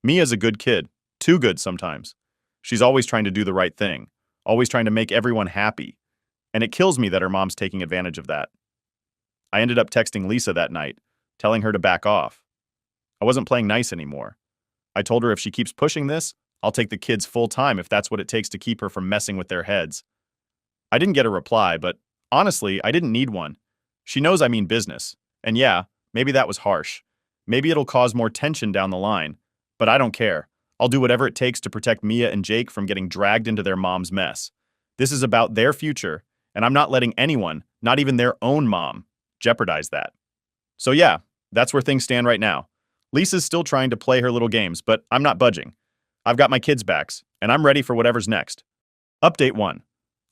Mia's a good kid, too good sometimes. She's always trying to do the right thing, always trying to make everyone happy. And it kills me that her mom's taking advantage of that. I ended up texting Lisa that night, telling her to back off. I wasn't playing nice anymore. I told her if she keeps pushing this, I'll take the kids full time if that's what it takes to keep her from messing with their heads. I didn't get a reply, but honestly, I didn't need one. She knows I mean business. And yeah, maybe that was harsh. Maybe it'll cause more tension down the line. But I don't care. I'll do whatever it takes to protect Mia and Jake from getting dragged into their mom's mess. This is about their future, and I'm not letting anyone, not even their own mom, jeopardize that. So yeah, that's where things stand right now. Lisa's still trying to play her little games, but I'm not budging. I've got my kids' backs, and I'm ready for whatever's next. Update 1.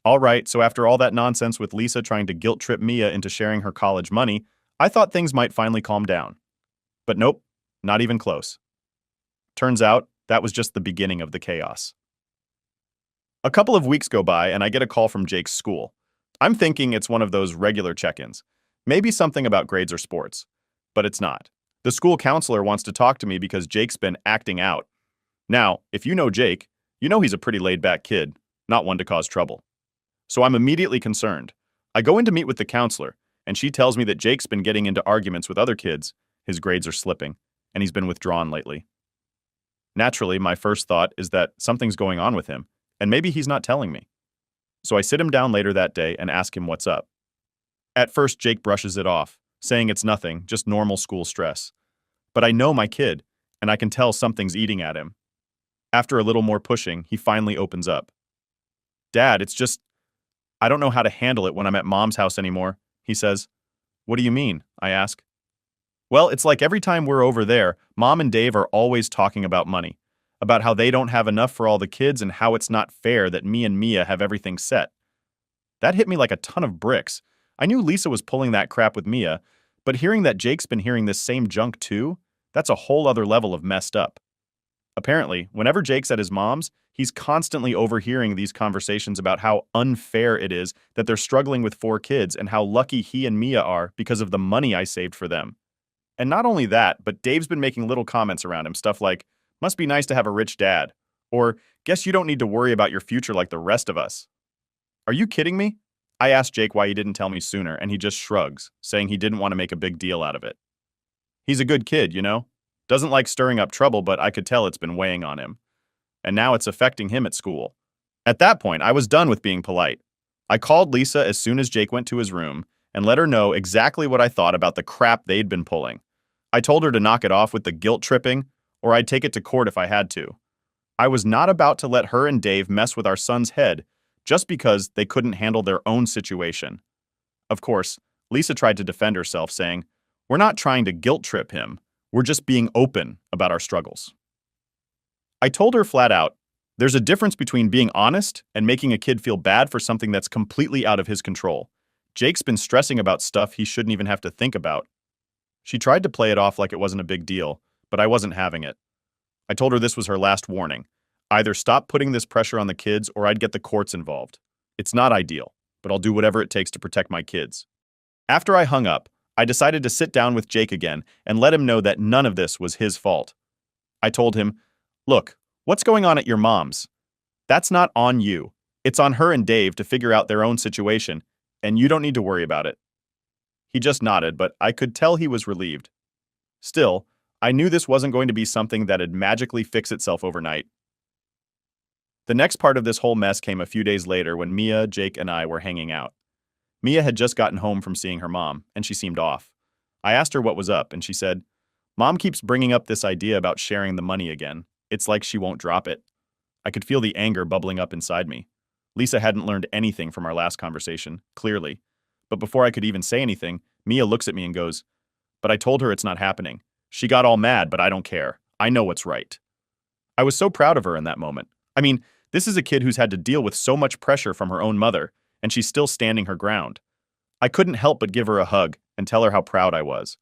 All right, so after all that nonsense with Lisa trying to guilt-trip Mia into sharing her college money, I thought things might finally calm down. But nope, not even close. Turns out, that was just the beginning of the chaos. A couple of weeks go by and I get a call from Jake's school. I'm thinking it's one of those regular check-ins. Maybe something about grades or sports. But it's not. The school counselor wants to talk to me because Jake's been acting out. Now, if you know Jake, you know he's a pretty laid-back kid, not one to cause trouble. So I'm immediately concerned. I go in to meet with the counselor, and she tells me that Jake's been getting into arguments with other kids, his grades are slipping, and he's been withdrawn lately. Naturally, my first thought is that something's going on with him, and maybe he's not telling me. So I sit him down later that day and ask him what's up. At first, Jake brushes it off, saying it's nothing, just normal school stress. But I know my kid, and I can tell something's eating at him. After a little more pushing, he finally opens up. Dad, it's just, I don't know how to handle it when I'm at Mom's house anymore, he says. What do you mean? I ask. Well, it's like every time we're over there, Mom and Dave are always talking about money, about how they don't have enough for all the kids and how it's not fair that me and Mia have everything set. That hit me like a ton of bricks. I knew Lisa was pulling that crap with Mia, but hearing that Jake's been hearing this same junk too, that's a whole other level of messed up. Apparently, whenever Jake's at his mom's, he's constantly overhearing these conversations about how unfair it is that they're struggling with 4 kids and how lucky he and Mia are because of the money I saved for them. And not only that, but Dave's been making little comments around him, stuff like, must be nice to have a rich dad, or guess you don't need to worry about your future like the rest of us. Are you kidding me? I asked Jake why he didn't tell me sooner, and he just shrugs, saying he didn't want to make a big deal out of it. He's a good kid, you know? Doesn't like stirring up trouble, but I could tell it's been weighing on him. And now it's affecting him at school. At that point, I was done with being polite. I called Lisa as soon as Jake went to his room and let her know exactly what I thought about the crap they'd been pulling. I told her to knock it off with the guilt tripping, or I'd take it to court if I had to. I was not about to let her and Dave mess with our son's head just because they couldn't handle their own situation. Of course, Lisa tried to defend herself, saying, "We're not trying to guilt trip him. We're just being open about our struggles." I told her flat out, there's a difference between being honest and making a kid feel bad for something that's completely out of his control. Jake's been stressing about stuff he shouldn't even have to think about. She tried to play it off like it wasn't a big deal, but I wasn't having it. I told her this was her last warning. Either stop putting this pressure on the kids or I'd get the courts involved. It's not ideal, but I'll do whatever it takes to protect my kids. After I hung up, I decided to sit down with Jake again and let him know that none of this was his fault. I told him, look, what's going on at your mom's? That's not on you. It's on her and Dave to figure out their own situation, and you don't need to worry about it. He just nodded, but I could tell he was relieved. Still, I knew this wasn't going to be something that'd magically fix itself overnight. The next part of this whole mess came a few days later when Mia, Jake, and I were hanging out. Mia had just gotten home from seeing her mom, and she seemed off. I asked her what was up, and she said, Mom keeps bringing up this idea about sharing the money again. It's like she won't drop it. I could feel the anger bubbling up inside me. Lisa hadn't learned anything from our last conversation, clearly. But before I could even say anything, Mia looks at me and goes, but I told her it's not happening. She got all mad, but I don't care. I know what's right. I was so proud of her in that moment. I mean, this is a kid who's had to deal with so much pressure from her own mother, and she's still standing her ground. I couldn't help but give her a hug and tell her how proud I was.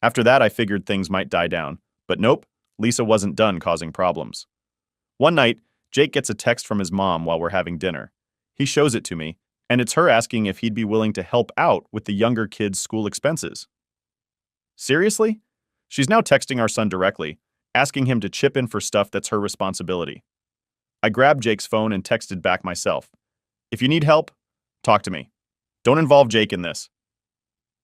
After that, I figured things might die down. But nope, Lisa wasn't done causing problems. One night, Jake gets a text from his mom while we're having dinner. He shows it to me, and it's her asking if he'd be willing to help out with the younger kids' school expenses. Seriously? She's now texting our son directly, asking him to chip in for stuff that's her responsibility. I grabbed Jake's phone and texted back myself. If you need help, talk to me. Don't involve Jake in this.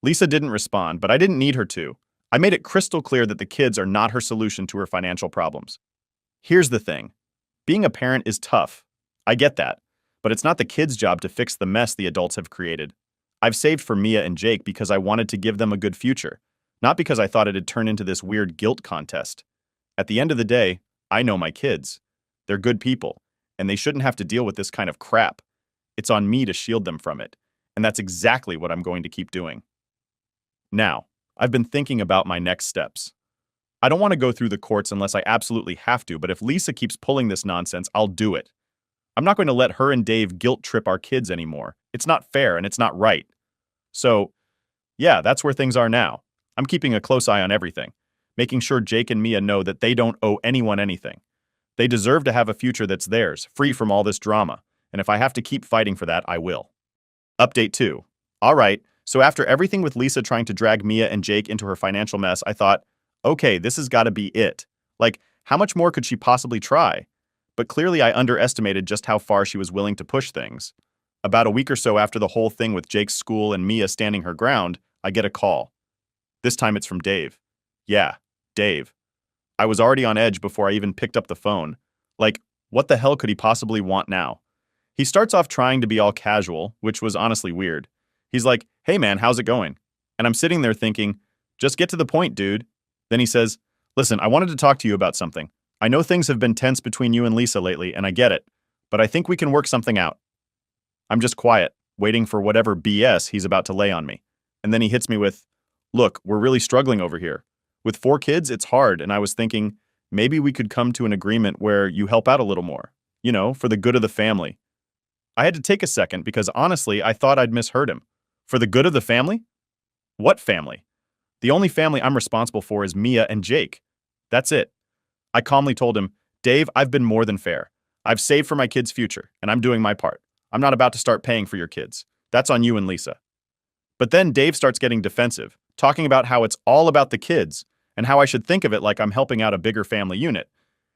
Lisa didn't respond, but I didn't need her to. I made it crystal clear that the kids are not her solution to her financial problems. Here's the thing. Being a parent is tough. I get that. But it's not the kids' job to fix the mess the adults have created. I've saved for Mia and Jake because I wanted to give them a good future, not because I thought it'd turn into this weird guilt contest. At the end of the day, I know my kids. They're good people, and they shouldn't have to deal with this kind of crap. It's on me to shield them from it, and that's exactly what I'm going to keep doing. Now, I've been thinking about my next steps. I don't want to go through the courts unless I absolutely have to, but if Lisa keeps pulling this nonsense, I'll do it. I'm not going to let her and Dave guilt trip our kids anymore. It's not fair and it's not right. So, yeah, that's where things are now. I'm keeping a close eye on everything, making sure Jake and Mia know that they don't owe anyone anything. They deserve to have a future that's theirs, free from all this drama, and if I have to keep fighting for that, I will. Update 2. All right, so after everything with Lisa trying to drag Mia and Jake into her financial mess, I thought, okay, this has got to be it. Like, how much more could she possibly try? But clearly I underestimated just how far she was willing to push things. About a week or so after the whole thing with Jake's school and Mia standing her ground, I get a call. This time it's from Dave. Yeah, Dave. I was already on edge before I even picked up the phone. Like, what the hell could he possibly want now? He starts off trying to be all casual, which was honestly weird. He's like, hey man, how's it going? And I'm sitting there thinking, just get to the point, dude. Then he says, listen, I wanted to talk to you about something. I know things have been tense between you and Lisa lately, and I get it, but I think we can work something out. I'm just quiet, waiting for whatever BS he's about to lay on me. And then he hits me with, look, we're really struggling over here. With 4 kids, it's hard, and I was thinking, maybe we could come to an agreement where you help out a little more. You know, for the good of the family. I had to take a second because honestly, I thought I'd misheard him. For the good of the family? What family? The only family I'm responsible for is Mia and Jake. That's it. I calmly told him, Dave, I've been more than fair. I've saved for my kids' future, and I'm doing my part. I'm not about to start paying for your kids. That's on you and Lisa. But then Dave starts getting defensive, talking about how it's all about the kids, and how I should think of it like I'm helping out a bigger family unit.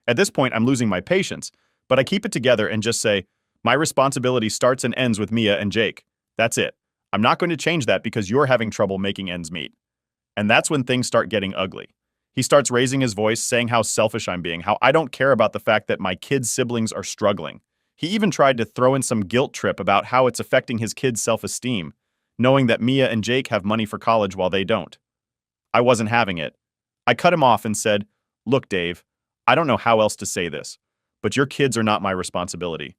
At this point, I'm losing my patience, but I keep it together and just say, my responsibility starts and ends with Mia and Jake. That's it. I'm not going to change that because you're having trouble making ends meet. And that's when things start getting ugly. He starts raising his voice, saying how selfish I'm being, how I don't care about the fact that my kids' siblings are struggling. He even tried to throw in some guilt trip about how it's affecting his kids' self-esteem, knowing that Mia and Jake have money for college while they don't. I wasn't having it. I cut him off and said, look, Dave, I don't know how else to say this, but your kids are not my responsibility.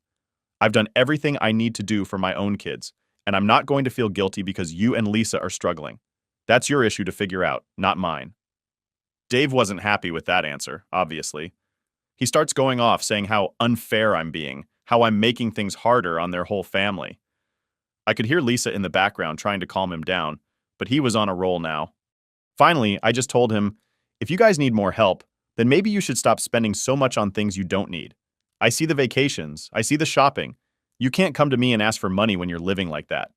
I've done everything I need to do for my own kids, and I'm not going to feel guilty because you and Lisa are struggling. That's your issue to figure out, not mine. Dave wasn't happy with that answer, obviously. He starts going off saying how unfair I'm being, how I'm making things harder on their whole family. I could hear Lisa in the background trying to calm him down, but he was on a roll now. Finally, I just told him, if you guys need more help, then maybe you should stop spending so much on things you don't need. I see the vacations, I see the shopping. You can't come to me and ask for money when you're living like that.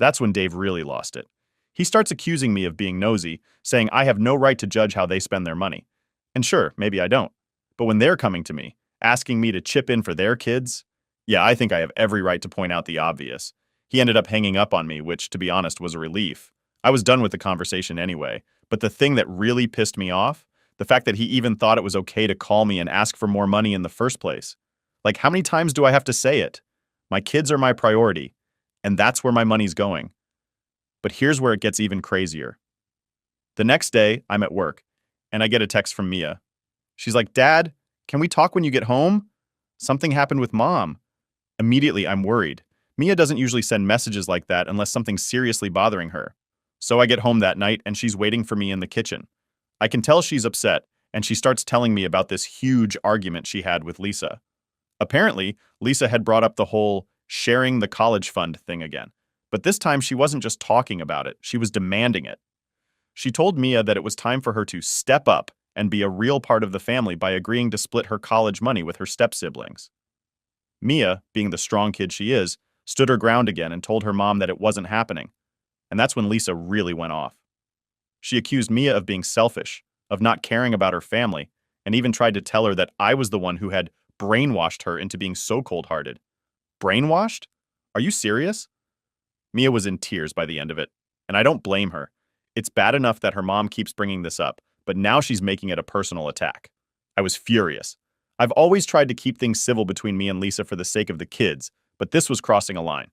That's when Dave really lost it. He starts accusing me of being nosy, saying I have no right to judge how they spend their money. And sure, maybe I don't. But when they're coming to me, asking me to chip in for their kids, yeah, I think I have every right to point out the obvious. He ended up hanging up on me, which, to be honest, was a relief. I was done with the conversation anyway, but the thing that really pissed me off, the fact that he even thought it was okay to call me and ask for more money in the first place. Like, how many times do I have to say it? My kids are my priority, and that's where my money's going. But here's where it gets even crazier. The next day, I'm at work, and I get a text from Mia. She's like, Dad, can we talk when you get home? Something happened with Mom. Immediately, I'm worried. Mia doesn't usually send messages like that unless something's seriously bothering her. So I get home that night, and she's waiting for me in the kitchen. I can tell she's upset, and she starts telling me about this huge argument she had with Lisa. Apparently, Lisa had brought up the whole sharing the college fund thing again. But this time she wasn't just talking about it, she was demanding it. She told Mia that it was time for her to step up and be a real part of the family by agreeing to split her college money with her step-siblings. Mia, being the strong kid she is, stood her ground again and told her mom that it wasn't happening. And that's when Lisa really went off. She accused Mia of being selfish, of not caring about her family, and even tried to tell her that I was the one who had brainwashed her into being so cold-hearted. Brainwashed? Are you serious? Mia was in tears by the end of it, and I don't blame her. It's bad enough that her mom keeps bringing this up, but now she's making it a personal attack. I was furious. I've always tried to keep things civil between me and Lisa for the sake of the kids, but this was crossing a line.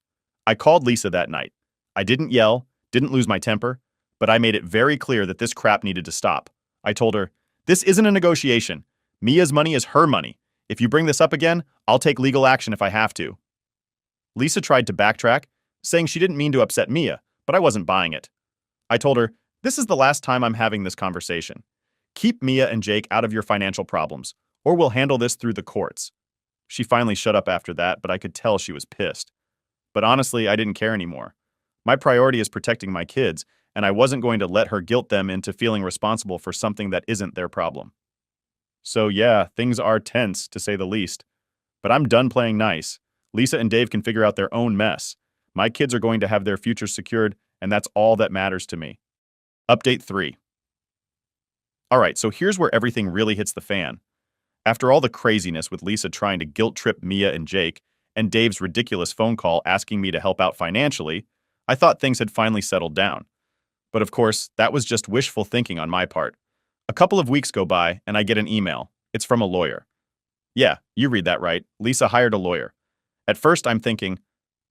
I called Lisa that night. I didn't yell, didn't lose my temper, but I made it very clear that this crap needed to stop. I told her, "This isn't a negotiation. Mia's money is her money. If you bring this up again, I'll take legal action if I have to." Lisa tried to backtrack, saying she didn't mean to upset Mia, but I wasn't buying it. I told her, "This is the last time I'm having this conversation. Keep Mia and Jake out of your financial problems, or we'll handle this through the courts." She finally shut up after that, but I could tell she was pissed. But honestly, I didn't care anymore. My priority is protecting my kids, and I wasn't going to let her guilt them into feeling responsible for something that isn't their problem. So yeah, things are tense, to say the least. But I'm done playing nice. Lisa and Dave can figure out their own mess. My kids are going to have their futures secured, and that's all that matters to me. Update 3. Alright, so here's where everything really hits the fan. After all the craziness with Lisa trying to guilt-trip Mia and Jake, and Dave's ridiculous phone call asking me to help out financially, I thought things had finally settled down. But of course, that was just wishful thinking on my part. A couple of weeks go by, and I get an email. It's from a lawyer. Yeah, you read that right. Lisa hired a lawyer. At first, I'm thinking,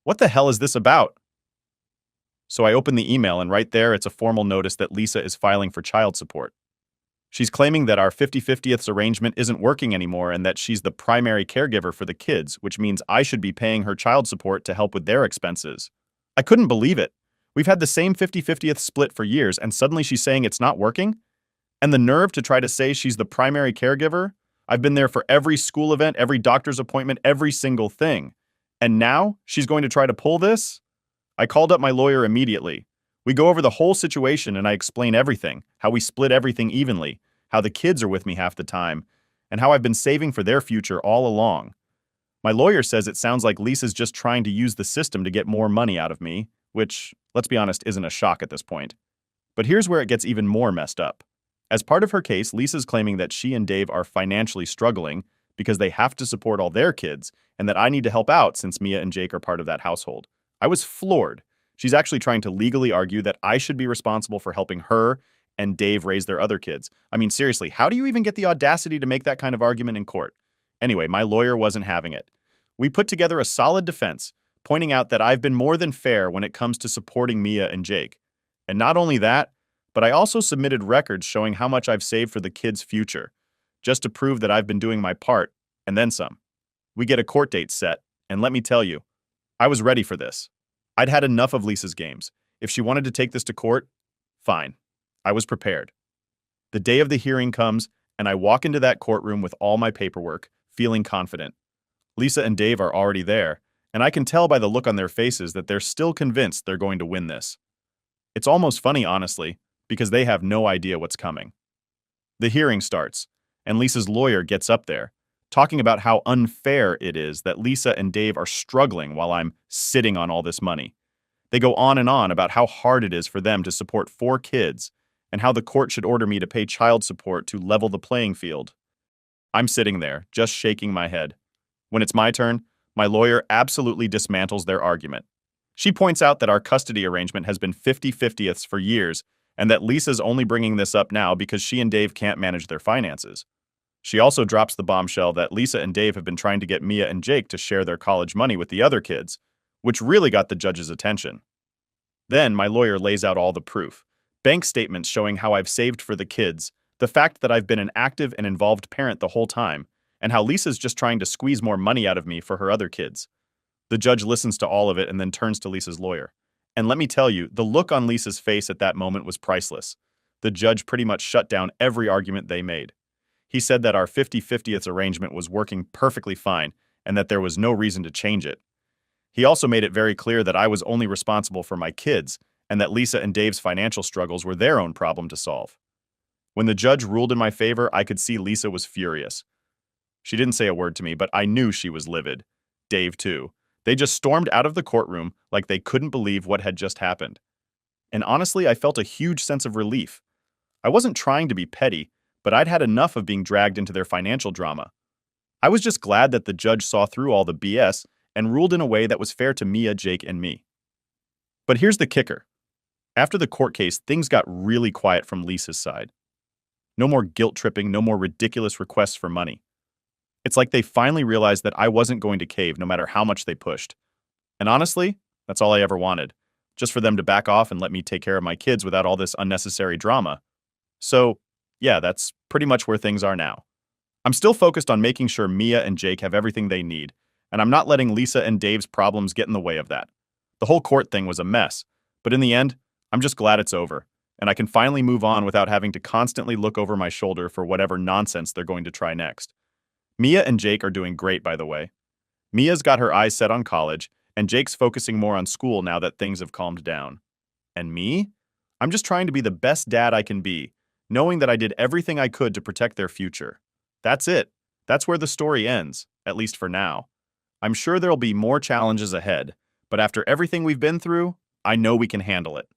what the hell is this about? So I open the email, and right there, it's a formal notice that Lisa is filing for child support. She's claiming that our 50/50ths arrangement isn't working anymore and that she's the primary caregiver for the kids, which means I should be paying her child support to help with their expenses. I couldn't believe it. We've had the same 50/50th split for years, and suddenly she's saying it's not working? And the nerve to try to say she's the primary caregiver? I've been there for every school event, every doctor's appointment, every single thing. And now she's going to try to pull this? I called up my lawyer immediately. We go over the whole situation and I explain everything, how we split everything evenly, how the kids are with me half the time, and how I've been saving for their future all along. My lawyer says it sounds like Lisa's just trying to use the system to get more money out of me, which, let's be honest, isn't a shock at this point. But here's where it gets even more messed up. As part of her case, Lisa's claiming that she and Dave are financially struggling because they have to support all their kids, and that I need to help out since Mia and Jake are part of that household. I was floored. She's actually trying to legally argue that I should be responsible for helping her and Dave raise their other kids. I mean, seriously, how do you even get the audacity to make that kind of argument in court? Anyway, my lawyer wasn't having it. We put together a solid defense, pointing out that I've been more than fair when it comes to supporting Mia and Jake. And not only that, but I also submitted records showing how much I've saved for the kids' future, just to prove that I've been doing my part, and then some. We get a court date set, and let me tell you, I was ready for this. I'd had enough of Lisa's games. If she wanted to take this to court, fine. I was prepared. The day of the hearing comes, and I walk into that courtroom with all my paperwork, feeling confident. Lisa and Dave are already there, and I can tell by the look on their faces that they're still convinced they're going to win this. It's almost funny, honestly, because they have no idea what's coming. The hearing starts, and Lisa's lawyer gets up there, talking about how unfair it is that Lisa and Dave are struggling while I'm sitting on all this money. They go on and on about how hard it is for them to support 4 kids and how the court should order me to pay child support to level the playing field. I'm sitting there, just shaking my head. When it's my turn, my lawyer absolutely dismantles their argument. She points out that our custody arrangement has been 50/50ths for years and that Lisa's only bringing this up now because she and Dave can't manage their finances. She also drops the bombshell that Lisa and Dave have been trying to get Mia and Jake to share their college money with the other kids, which really got the judge's attention. Then my lawyer lays out all the proof. Bank statements showing how I've saved for the kids, the fact that I've been an active and involved parent the whole time, and how Lisa's just trying to squeeze more money out of me for her other kids. The judge listens to all of it and then turns to Lisa's lawyer. And let me tell you, the look on Lisa's face at that moment was priceless. The judge pretty much shut down every argument they made. He said that our 50/50ths arrangement was working perfectly fine and that there was no reason to change it. He also made it very clear that I was only responsible for my kids and that Lisa and Dave's financial struggles were their own problem to solve. When the judge ruled in my favor, I could see Lisa was furious. She didn't say a word to me, but I knew she was livid. Dave, too. They just stormed out of the courtroom like they couldn't believe what had just happened. And honestly, I felt a huge sense of relief. I wasn't trying to be petty, but I'd had enough of being dragged into their financial drama. I was just glad that the judge saw through all the BS and ruled in a way that was fair to Mia, Jake, and me. But here's the kicker. After the court case, things got really quiet from Lisa's side. No more guilt tripping, no more ridiculous requests for money. It's like they finally realized that I wasn't going to cave no matter how much they pushed. And honestly, that's all I ever wanted. Just for them to back off and let me take care of my kids without all this unnecessary drama. So, yeah, that's pretty much where things are now. I'm still focused on making sure Mia and Jake have everything they need, and I'm not letting Lisa and Dave's problems get in the way of that. The whole court thing was a mess, but in the end, I'm just glad it's over, and I can finally move on without having to constantly look over my shoulder for whatever nonsense they're going to try next. Mia and Jake are doing great, by the way. Mia's got her eyes set on college, and Jake's focusing more on school now that things have calmed down. And me? I'm just trying to be the best dad I can be, knowing that I did everything I could to protect their future. That's it. That's where the story ends, at least for now. I'm sure there'll be more challenges ahead, but after everything we've been through, I know we can handle it.